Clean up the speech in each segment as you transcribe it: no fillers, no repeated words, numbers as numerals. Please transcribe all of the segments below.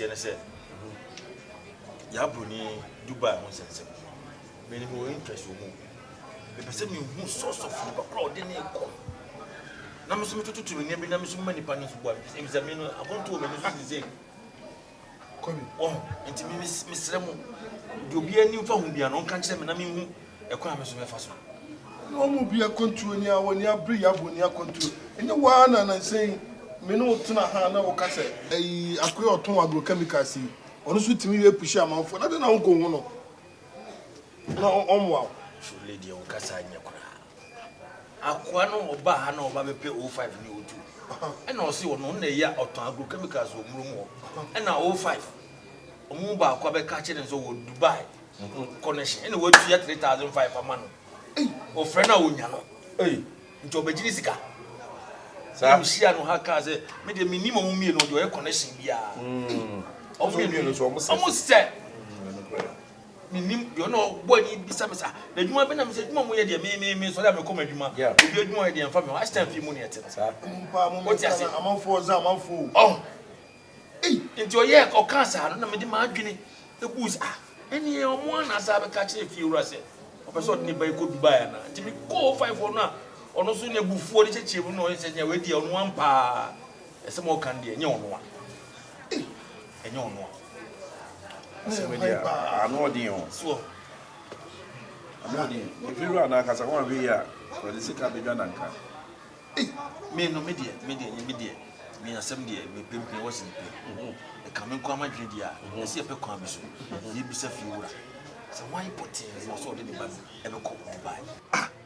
and said, Yabroni, Dubai, one sense. Many more interest will move. The person who source of food, but crowd didn't come. Now, Mr. to me, never so many partners who examine. I want to say, oh, and to me, Miss Remo, you'll be a new phone, be an unconscious, and I mean, a crime is my first one. No more be a country when you are bring up when you are country. And the one and I say, Mino Tuna Hana or Cassa, a queer ton agrochemicals. Honestly, to me, push a mouth for another now go on. No, on wow. Should Lady Ocasa in your cry. Aquano or Bahano, Baby 05 new too. And I'll see one only year or ton agrochemicals or room. And now 05. Omuba, Quabe catching and so would Dubai. Connection. Anyway, 3,500 per month. O friend na unyano nti obejirisica sa shia no haka ze me de minimum mie no do connection bia o mie no so almost say minim you know boy ni bisa mesa na djuma be na mesa djuma mo ye de me so da me come adjuma obi adjuma ye de mfa me wa stand fi mu ne ete sa mpa mo me kana amanfo za amanfo nti o ye o kan sa no na me de ma adwene e boost eni o mo na sa be ka che fi wura se person ni buy go Dubai na nti me KOO 5 for na ono so na bufuo de cheche mu no se nya we dia ono ampa ese mo kan de nya ono a enya ono a se we dia ano din o so ano din if you run na kasa kwa we ya for the sika be dwa nanka me no me dia me asem dia me pempe wo sin pe e kamen kwa ma dwe dia e se pe kwa bi so ye bi sa fi wura. So why put it was all the bad ever come by?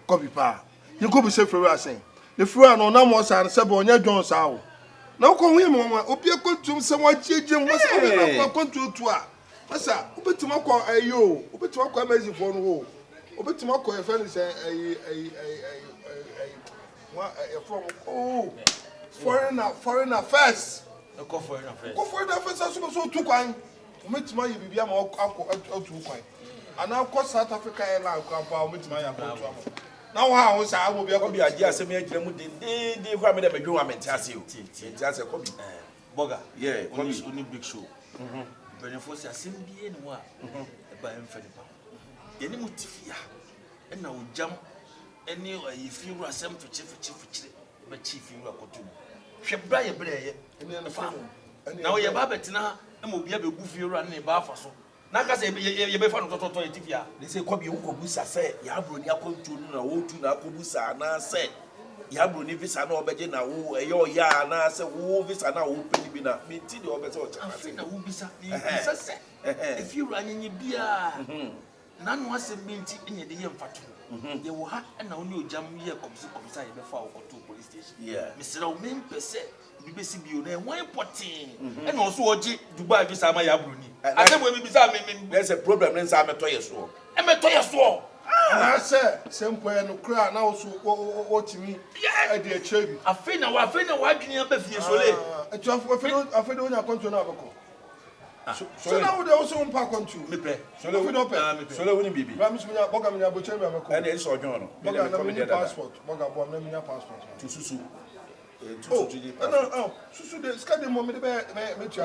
Copy pa. You go be safe for us saying. The fruit no na mo san se bo nya John sa o. Na ko hu mo wa obi akontum se wa chiegye mo se na akontu to a. Masa obetum akọ ayo, obetum akọ amazing for no ho. Obetum akọ e friend say from foreign affairs. Ko foreign affairs. Ko foreign affairs so tu kwan. Obetum ayi bibia ma akọ tu kwan. And now, South Africa airline come with my now, how was I will be able to be a year, semi they were made a bedroom. I'm just a copy. Boga, yeah, only big show. But if was a simbi anyone, by infinite. Any motifia, and now jump any if you were some for chief, but chief you are to she buy a bread and then the farm. Now you're Babetina, and will be able to goofy running a bar so. Naka say ye be fan to TV. They say come you go busa say ya broni akontu na wo tu na akobusa na say ya broni visa na obeje na wo eyo ya na say wo visa na wo peni bi na me ti de obese o chaka say na wo bisa bisa say if you anyenye bia na no asem bi nti enye de ye mfato ye wo ha na wo ni ogyam ye komisa ye be fa wo to police station me say na wo me pese bibesi bio na won important and also oji Dubai visa ma ya broni asem we bibisa me there's a problem nsa ameto yeso na say sempo no kra na so watimi e de achebi afina wa adwene abafie Shole etu afedo onya control na abako so na wo de also mpa control me pe Shole woni bibi ba mi sunya boga mi nya bo chemi abako and e so odwon no boga na mi passport boga bo na mi nya passport to susu no, so the sky moment me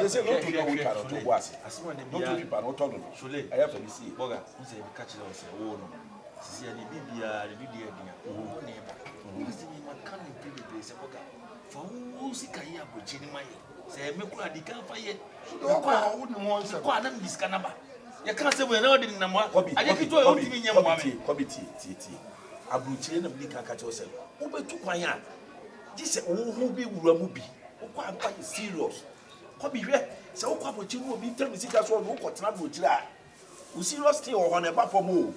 say not to know we cannot to was not to people not to Shole I have to see boga say be catch us say oh no see any bibia the video dia oh neighbor see me man can be place say boga for who see kai abochi ni mai say me kura di kan fa ye kwa wo ni won say kwa na mi diska na ba ye kan say we na odi na mo ade kito e odi mi nyam mo me committee abochi na bi kan catch us wo betu kwan ya this who be Wuramubi. Who quite serious. Could be red. So, what would you be telling me? That's what we got to we serious thing or on a buffer move.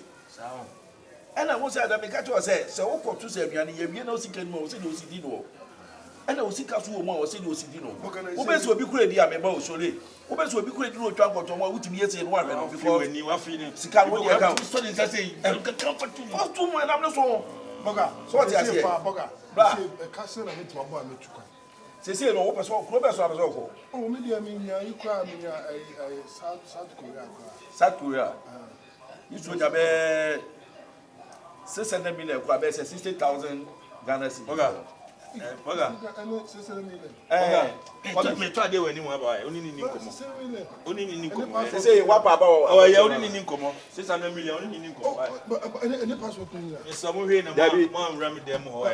And I was at the Mikato said, so what to say, you know, secret more, say no Sidino. And I was sick as woman or say no Sidino. Who best will be great, I remember Shole. Who best will be great, no travel to my witty years in one before when you are feeling sick. I will account. So, I say, and can comfort to my number so. Boga, so what I say, Boga. A castle and it's my boy. Say, no, open so, Robert, so. Oh, maybe I mean, you cry me a South Korea. South Korea. You should have 600 million, 60,000 Ghana. Boga. Me try dey when you want buy. Oni ni nkomo. Oni ni nkomo. Say what papa? Oh yeah, oni ni nkomo. 600 million oni ni nkomo. Any passport ni. Yes, some we na man ram dem ho.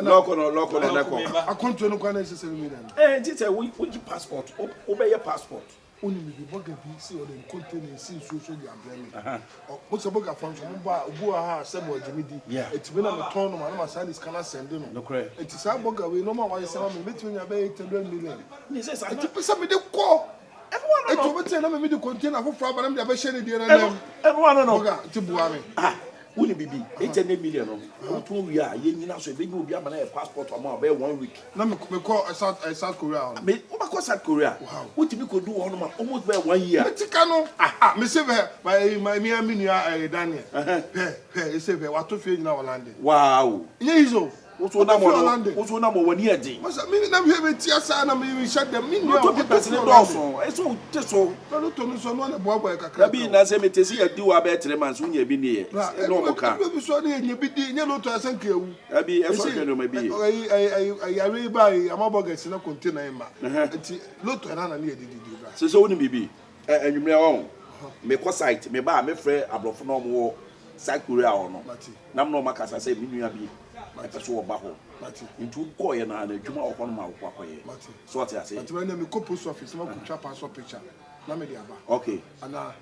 Local na ko. Akonto no kwa na 600 million. This we passport. Obey your passport. Only me boga bi see or dem contain see so dey umbrella. Mo se boga function mo ba obu ha asebo jimidi. Etimi na me turn no ma send is kana send no. No correct. Eti sa boga we no ma wa say me betimi nya be 800 million. Ni say sa. Eti pesa me dey call. Everyone know. Eti o betimi na me dey contain afofra ba na me dey be share ni dey na. Everyone know. Boga ti buwa me. Who bibi 800 million no to we are ye nyina so be obi ama na passport am be 1 week na me call South Korea me o ba call South Korea what me could do on almost be 1 year me tika no me say my me nua Daniel he say we to fie nyina Holland wow ye izo What's na mo wani ade masa me na me ti asa na me shut them me no to person do so so no to no so no na boa kakra bi na say me tesi adi wa be 3 months unya bi ne ye no mo ka bi so na ye bi di nya no to asan ka ewu abi e so no me bi ai ari ba amabogas na container ma nti loto na na ye di bra so woni bibi anwumre won me ko site me ba me frɛ abrofo no mo South Korea no nam no makasa say me nua bi ata so oba ho ntu ko ye na adwuma okon ma okwa koye so what you say ati na me ko post office ma ko twa passport picture na me dey aba okay ana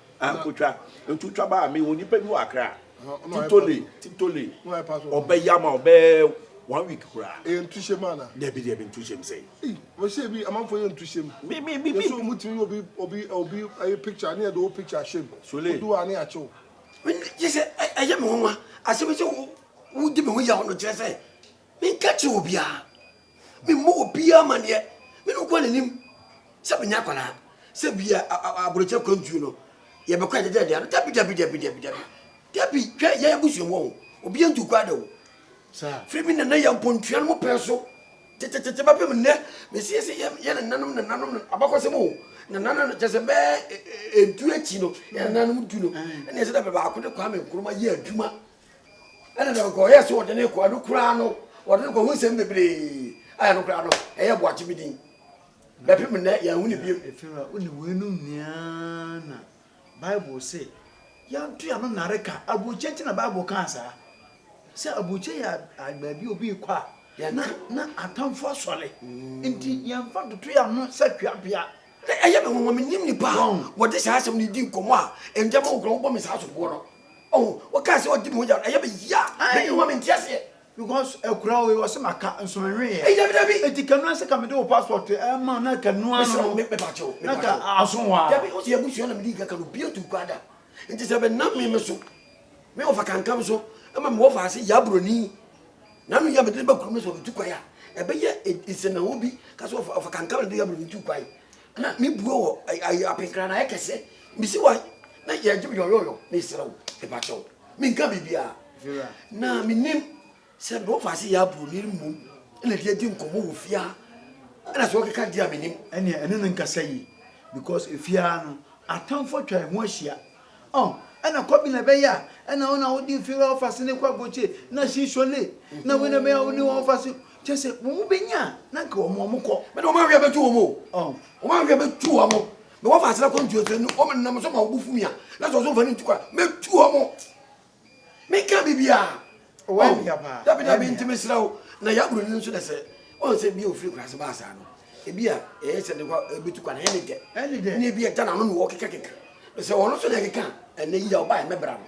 ko twa ntu twa ba me woni pa bi wa akra titole oba yama oba 1 week kura ntu shema na dey be ntu shem say we say bi amanfo ye ntu shem me so mutimi obi ay picture na do picture shem do ani a cho you say ayam ho asebe so wo di me ho ya no kire say me kachi obia me mo obia mane me no kwa nanim se benya kwala se bia abroche kwantu no ye be kwa dede no tabi twa ye busu mo obia ntu kwa do sa free me na ya pontua no peso tete ba pe me ne me se ye nanom abakose mo na nana just be entu achi no ya nanom du no na se da be ba ko de kwa me nkroma ye adwuma ana da ko ye so de ne ko adu kura no wode ko hu sem bebre aya no kura no e ye boachi bidin be pe me ne ya hu ne bi efira oni wenu nia na Bible say ya ntu ya no nareka abuche nti na Bible kan sa se abuche ya agbabi obi kwa na atamfo sole nti ya mfa tutu ya no satwapia ayam ho me nim ni pa wode sa asem ni di nkomo a enjama okro bo me sa so bo no oh waka se odi mo ya ayam ya me ho me ntiase because ekura we was maka nsonwe dabi etikanu ase ka me do passport ma na kanu ano me pa cho na ka asonwa dabi o se ebusu na me di ka no bi otu kwada nti se be na me so me ofa kankam so ama me ofa ase ya BRONI na no ya me de ba kuru me so otu kwaya ebe ye ise na obi ka so ofa kankam de ya BRONI tu kwaya na mi buo apenkra na ekese mi si wa na ye jibi yoyo na isirawo e ba cho mi nka bibia na mi nim se do fa si ya BRONI mum na dia di nkomo wo fia na so keka dia mi nim ene no nka sayi because efia no atamfo twa ho ahia ana kobi na be ya ana ona odi fira office ne kwa boche na shi SHOLEE na we na be oni office chese wo benya na ka o mo ko me no ma hwe betu o mo o ma hwe betu o mo me wo fa sele kontu otenu o me nam so ma wo bufu mi a na so fa ni ntukwa me tu o mo me ka bibia o wa mi apa dabi ntime sirawo na ya BRONI nso de se o se bi o free class ba asa no e bia e se de kwa betu kwa na ene de ni bia tana no wo keka se wono so de keka ene yi ya oba e mebra no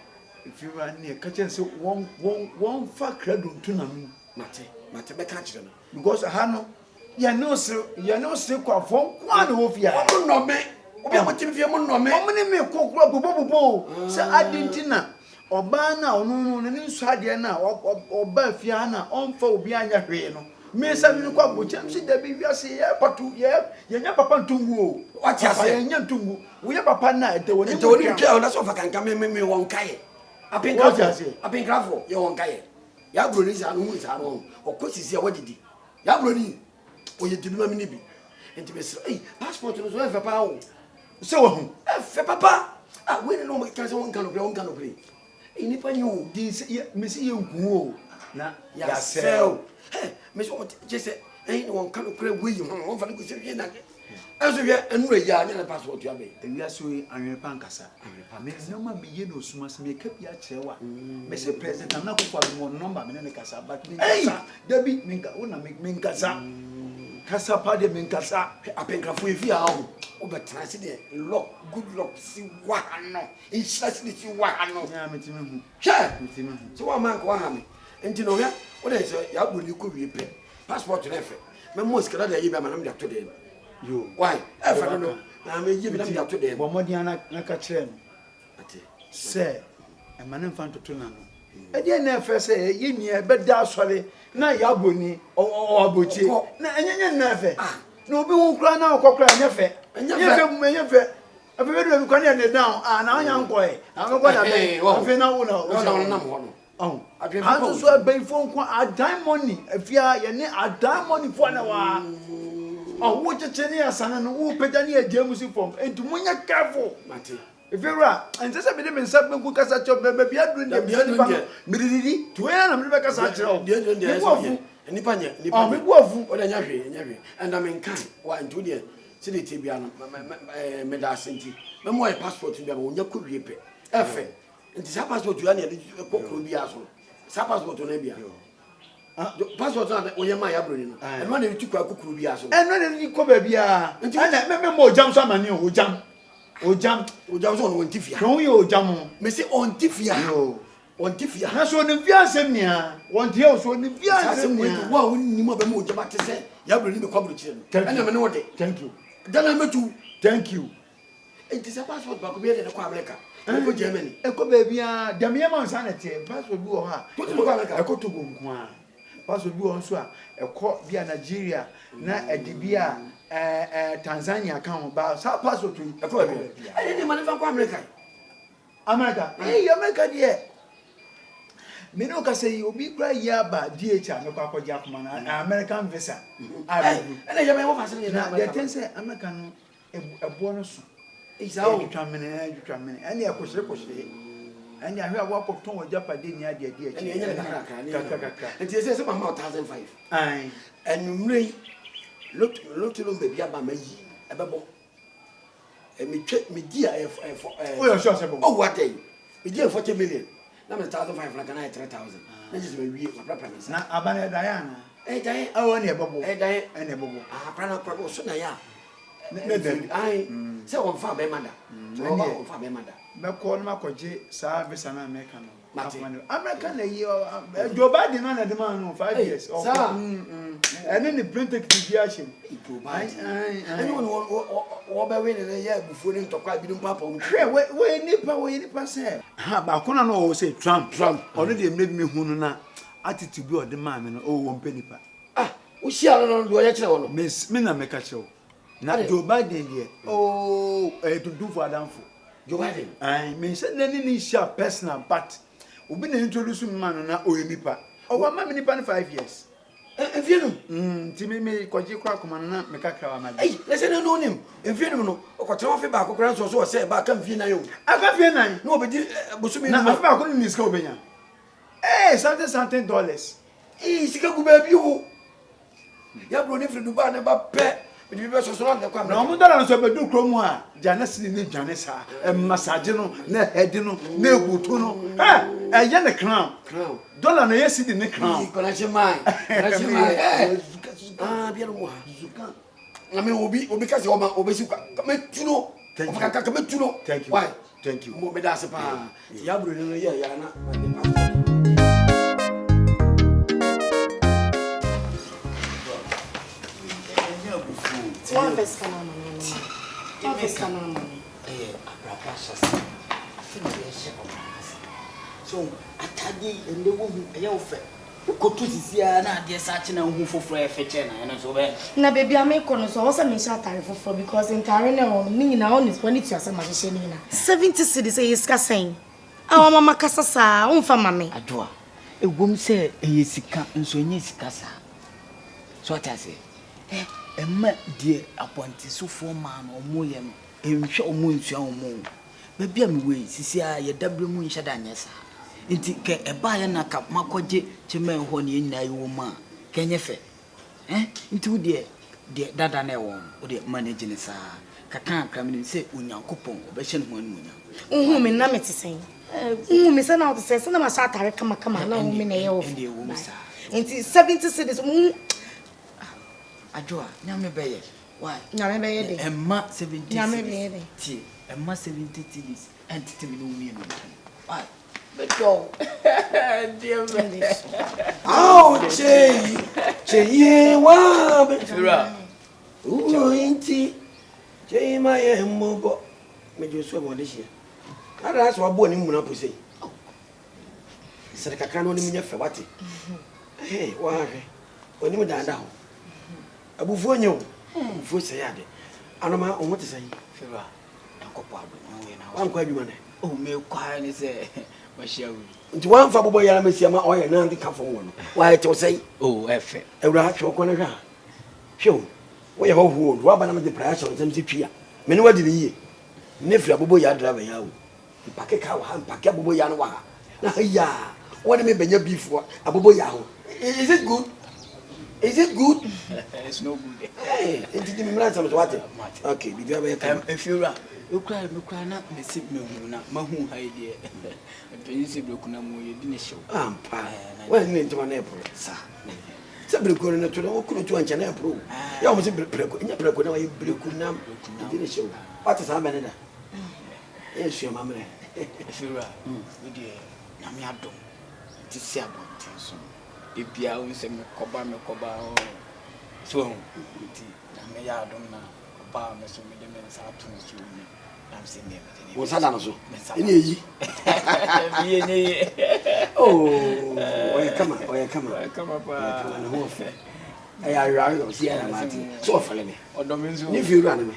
fiwa ni ka chense won fa credo ntuna no mate be ka kire no because ha no ya no se kwa fon kwa na wo fia mo no me obi amotim fie mo no me o mene me kokura bobo se adentina oba na onu no ne nso ade na oba fia na onfa obi anya hwe no me sa mi kwa bocham si da bi wiase ye patu ye nya papa ntungu o wati ase ye nya ntungu wo ye papa na ete woni twa na so fa kanka me won kaye apinkrafo ye won kaye ya BRONI sa no hu sa no okosisi e wadidi ya BRONI o ye dibi ma mi nibi enti be sira passport no so e fa pa o se wo hu e fa papa we no ma ka se won kanu pre ni pa nyu di me si ye nku o na ya sel me so je say eh won kan kure wi won fa no ko se wi na aso wi enu ya nya na passport ya be ewia so anwepa nkasa me no ma me ye no suma se me ka bia kyerewa me se president na ko fa mo number me ne kasa but me kasa dabi me nka wona me nkasa kasa pa de me nkasa apenkrafo efi a ho obetra se de lock good luck si wa no inshira si si wa no ya metime hu metime hu so wa man ko ha me enti no ya o de se ya boni ko wi pe passport na fe me mo skara de yi be manam de to de yo why e fa no na me yi be nam de to de bo modi ana ka kire no ati se e manem fan to na no e de na fe se ye nia be da asore na ya boni o abochi na enyenye na fe no bi hu kra na okokra nyefe nyefe afi be do kwa ne down na anya nko e ameko na be afi na wo na ho oh how so be phone kwa adan money afia ye ne adan money for na wa oh wo cheche ne asana no wo peda ne ajamusi form entu munya careful mate if you are and just be me sab me ku kasa cho be bia do ndem miridi to na me be kasa chiro ni panya me guafu o da nya hwe and am in kan wa ntu de se de te bia no me da senti me mo passport bia wo nya ko wie pe efe nti sa passport ya ne ko kro bia so sa passport na bia passport na wo yema ya broni no e ma na tu kwa kokuru bia so e no ne ko ba bia na me mo jam so amani o jam so no ntifia no yo jam me se on tifia yo on tifia na so ne via asem nia won tie so ne via asem nia wa wonni mo ba mo jama te se ya broni me kwabro chire no ena me ne wo de thank you dana metu thank you enti sa passport ba ko bia de ko America ko Germany e ko ba bia dem ye ma nsa na tie passport bi wo ha to ko America e ko to gonku a passport bi wo nso a e ko bia Nigeria na e di bia Tanzania kan ba sa passport to e ko bia e ni man fa ko America America die me no ka say obi kra ya ba DH me ko akọja akoma na American visa ena ya me wo fa se ni na the thing say America no ebo no so isao jutwamene ani akohire ani ahwe awo akoton wajapade ni ade ade ani enye kakra nti ese mama 1005 ai enumre lotilo bebi aba mayi ebebo me twa me dia o yo sure sebo oh what day me dia 40 million na me 1005 na kana 3000 na just me wie papa na abana Diana dai awo ni ebebo dai ene ebebo prana pro so na ya ne dem ai se won fa be manda so won fa be manda me ko na makoje sa visa na America no America na yi Joe Biden na dem no 5 years ene ni print deviation Joe Biden ani wo be we ne ya bufuo ni ntokwa bi dum papa o we nipa se ha ba ko na no o say Trump ono de emre bi me hu no na attitude bi o de ma me no o wo mpe nipa o shia no do ya kire wo no me na me ka kire na Joe Biden de to do for Adamfo Joe Biden ai me say ni share personal but obi na introduce me man na o nipa o wa ma me nipa na 5 years enfienu ti me kwaji kwa kuma na me kakra wa ma ai lese no nim enfienu no o ko fe ba kokora so se ba kan fi na yo aka fi na no obedi busumi na afa ba ko ni ska obenya something dollars sika gu ba bi wo ya bro ni fri Dubai na ba pe me be so na kwa na mo dala so be du krom a janesi ni dwane sa massage no na head no na egutu no ye ne crown dollar na yesi di ne crown kona chimai bia no zuka na me obi ka se obi si ka me tuno ka me tuno thank you mo me da se pa ya bro ni ya na One first canal so atadi ende wo eye wo fe kotu sisia na ade sache na hu foforo e feche na eno so be na baby am ko no so wo say me sha tare foforo because in tare na on ni na on is when it you say ma hye ni na 70 cedis say is ka sen awa mama kasa sa on fa mame adoa egwom se eye sika nso enye sika sa so atase emma die appointi sofo ma no omo ye no enhwe omo nsua omo baby am we sisia ye dabre mu nhya da nyesa nti ke eba ye na ka makoje cheme ho ne nyina yi wo ma ke kenyefe nti wo de dada na ewo wo de manage ne sa kaka kramini se onyankopon obehye ne ho anunya me na metisen me say na say na ma sha tare kama na me na ye wo nti 70 cities ajoa nyame beye why nyame beye de emma 70 nyame beye de ti emma 70 cities entity me no me no why beto dear me che wa befira inti che ma ye mbo me josu mo de hia ara so abo ni mu na posei sere kakra no ni nya fe wate wa hwe oni mu danda ho abufu onyo abufu se yade anoma o mote sai fira yakopo ado no ye na wa nkwa adwuma ne o me kwa ni se wahia wi nti wan fa bobo yara mesia ma o ye na ndi ka fo wo no wa ye te sai efe ewura hwe ko na hwa hwe wo ye ho hu wo aba na me de prayer show ntem ti twia me ne wadi ni ye ne fira bobo ya driver ya wo ipake ka wa ipake bobo ya no wa na ya woni me benya beef wa abobo ya ho is it good? It's no good. Hey, did you remember something? What? Okay, did you ever come? If you are, you cry, na me sip me na mahu idea. Do you see brokuna mo you didn't show? Pa. When into my April, sir. Sabre ko na to no ko to ancha na April. Ya mo se breko, nya breko na wa breko na didn't show. What is happening there? Yes, your mama. If you are, we dear, na me adom. Ti si abonten so. Ebia wo se me koba so nti na me ya adom na oba me so me de me sa ato so ni na se me wo sada no so eni eyi bi eni oye kama pa na ho fe aya yo si ya mati so ofale me odom nzu ni fi ru ane me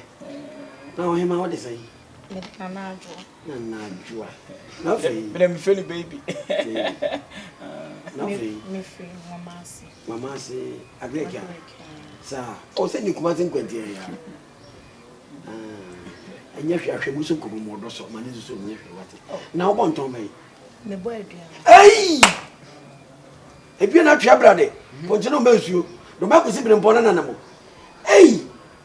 na wo hema wo de sai me na najua na fe me feel baby na fe me free mama si agreka sa o se ni KUMASI nkwenti ya anya hwahwe mu so ko mo do so mane so nya hwe wate na wo bonton bai me boy adua ebia na twa brade ponje no masuo do ma ko si bire mpona na mo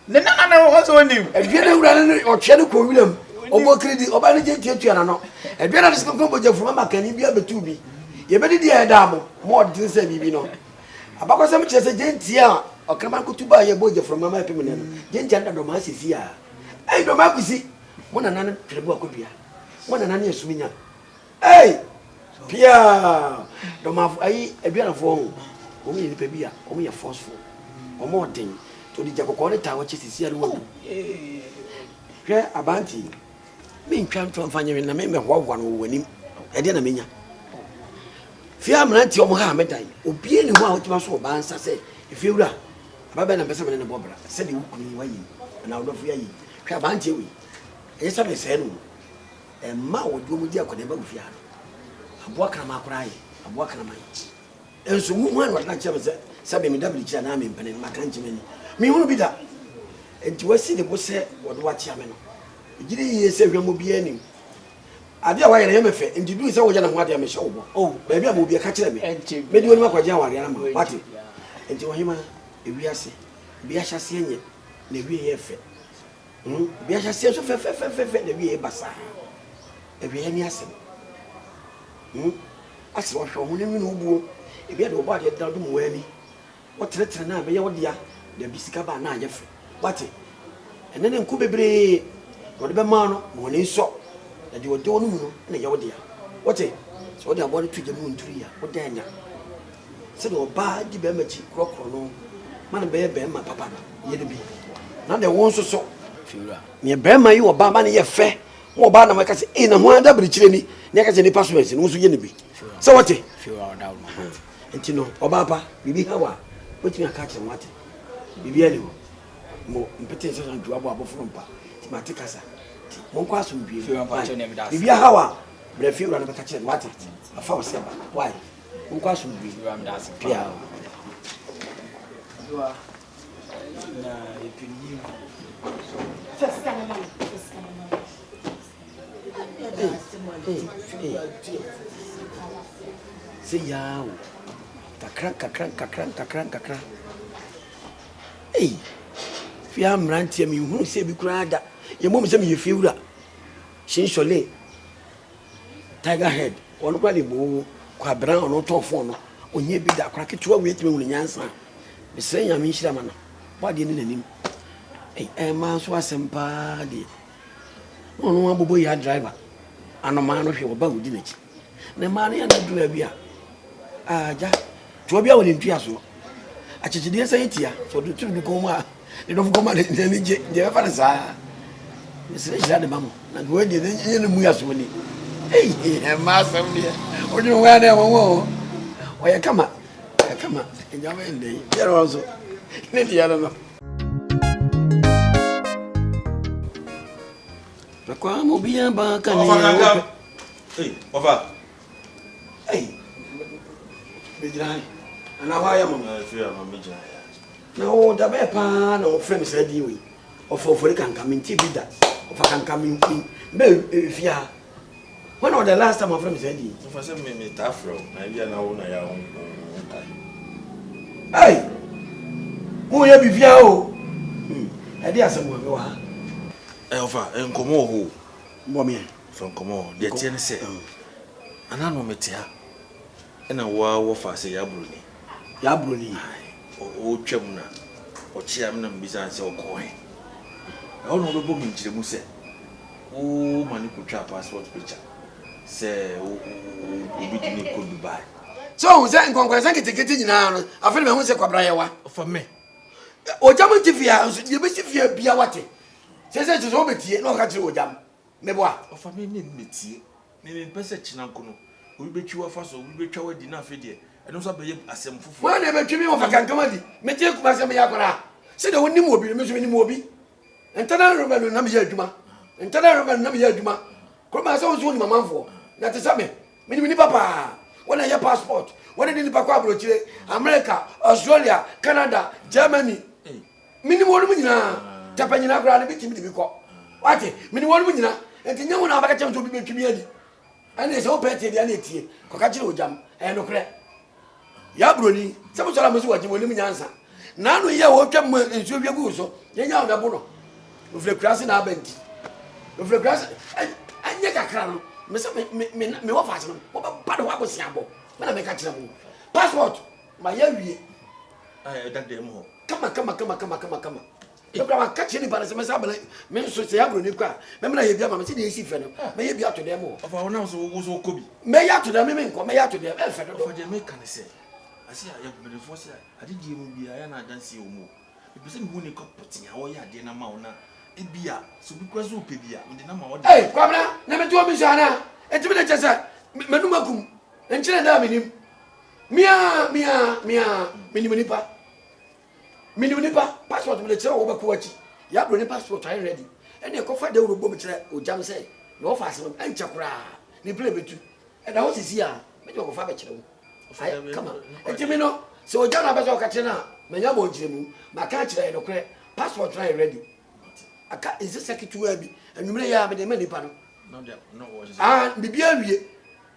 ne na wo so nim ebia na wura ne o twa ne ko wilam obo kredi oba ne je tietua na no ebia na disko ko boje fuma makani bia betu bi ye be di e da mo din se bibi no abakosem chese gentia okraman kutuba ye boje from mama epim ne no gentia nda do ma sisi a do ma kusi mo na nan trebu akobia mo na nan esuminya pia do ma ebia na fo ho o mi ni pe bia o mi ye forceful o mo den to di jakoko ne tawo chese sisi a no wo hwe abanti me ntwa ntwa mfanye na me hwa no wanim e de na menya fia mranti omo ha medai obie ni ho a otima so ba nsa se efiewura ababa na pesa me ne bobra se de wukuni wayi na odofo yayi hwa abanti ewi e sa be se no e ma wodi omo di akode ba wufia aboa kana makora yi aboa kana mai enso mu hu an wada nche me se be me dabli kira na me mpene maka nche me ni me hu bi da enti wasi de bo se wodo wa tia me no gidi ye se hwa mo bi anim ade a wayere me fe enti du se wo jana ho ade me hye wo ba bia mo bi ka kire me me di woni makwaje aware na ma wate enti wo hima ewiase bia hyase enye na ewie ye fe bia hyase so fe na ewie ye basa ewie ni asem ase wo hwo ho ne mi no buo ebia de wo ba de da do mo wani wo tere na be ye wo dia da bisika ba na aye fe wate enene nku bebre wo de be ma no mo ne so da de wo de wonu mu no na ye wo dia wate so de abo de tuje mu nturi ya wo da nya se de oba di be machi krokro no man be be ma papa ye de bi na de won so fiura me be ma yi oba ma ne ye fe mo oba na ma ka se na ho anda brichire ni ne ka se ni paso esi no so ye ne bi se wate fiura da wo enti no oba pa bibi hawa wotimi aka kire wate bibi ali mo mpete se san duabo abofo mpa ti matikasa mo kwa so bi bibi hawa bre fiura na ka kire wate afa wo se ba why mo kwa so bi pia na epini first time mama say yao kakra. Hey, if you am ranting me, who say be crada? Your mom say me you feel that. SHOLEE, Tiger Head, one quality boo, quabran or not phone. When you be that crack to wait me when you answer. The same I mean, Shaman. What do you need him? Hey, man, so somebody. No one boy had driver. And a man of your boat, didn't it? The money and the driver. Ah, ja. To be able to do I didn't say it here, so the two become they don't come out in the ever say. It's the mamma, and where did the Muyas winning? Hey, master, or you know where they were. Why, come on, and you're in the year also. Maybe I don't know. The Quam will be a bank and hey, over. Hey, and now I am I fear I'm a major. no, the bear pan or friends said you, or for it can come in TV that, if I can come in, if you are. When was the last time my friend said you? If I said me tough row, maybe I know I own. Hey, who you be here? I dare someone go on. Alpha and Como, Mommy, from Como, the Tian said, and I know Metia, and a war for say Yabruni, or Chamuna, or Chairman Bizarre or Coin. I don't know the book in Chimuse. Oh, Manipucha passport picture. Say, we didn't could be by. So, Zan Conquest, I get it now. I feel my own Sequabrayawa For me. OGYAM TV, you best if you be a water. Says it's over here, no catch OGYAM. Mebois. For me, meet maybe Passage Nankono. We bet you first, or we bet you dinner fiddy. And also be a sem for Why never treat me of a comedy? Metia Kumasami. Said the one will be Miss Moby. And Tana Roman Namia Juma. And Tana Roman Namia Juma. Come soon, Mamma for. That is something. Mini Papa. When I have passport. When I did Pacabro, America, Australia, Canada, Germany. Minimum Japanina grand bit to be caught. What? Minimum and the young one have a chance to be community. And it's all petty the anity, Cocacho jam, and okay. BRONI, some of us watching when you answer. Now we are welcome in Subia Guso, then you're the bono. With the grass in our bench. With the grass, and Yaka crown, Miss me offers them. What was Yambo? When I make a channel. Passport, my young. I that demo. Come on. Look, I'm catching by the Massabale, Minister BRONI. Remember, I have a city fellow. May be out to them of our nose who so could be. May out to them, may out to them, for the American say. I see I have been the first. I did you be a dance you more. The person who nick up putting our dinner mauna. It be a so because you pay with the number of. Hey, Quabla, never to a Mishana, and to be just a Manumakum, and China Mia, Minunipa, passport will tell over Kuachi. BRONI passport I ready. And you can find the OGYAM say, no fasten and chakra. They play with you. And I was here, but you're a fabric. Come on, and you know, so John Abazo Katina, Mayamo Jim, my catcher and okay, passport try ready. I can't is a secretary, and you may have the many panel. No, ah, the beer,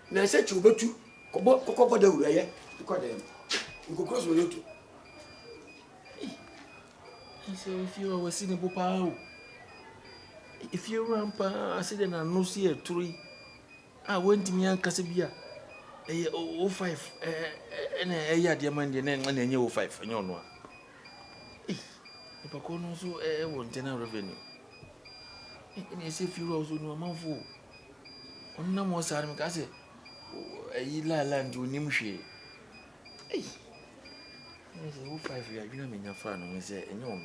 and I said to go to Coco de Ray, because you could cross with you too. So if you were seeing a papa, if you ramp, I said, and I no see a tree. I went to me and Casabia. 05 and a year diamond and then 05 and you know. If I call also a 1 tenor revenue. And you say few rows on your mouth. On no more Sarim Cassie. A year land to Nimshi. Hey, 05 years, you know, in your friend, and you say, and you know.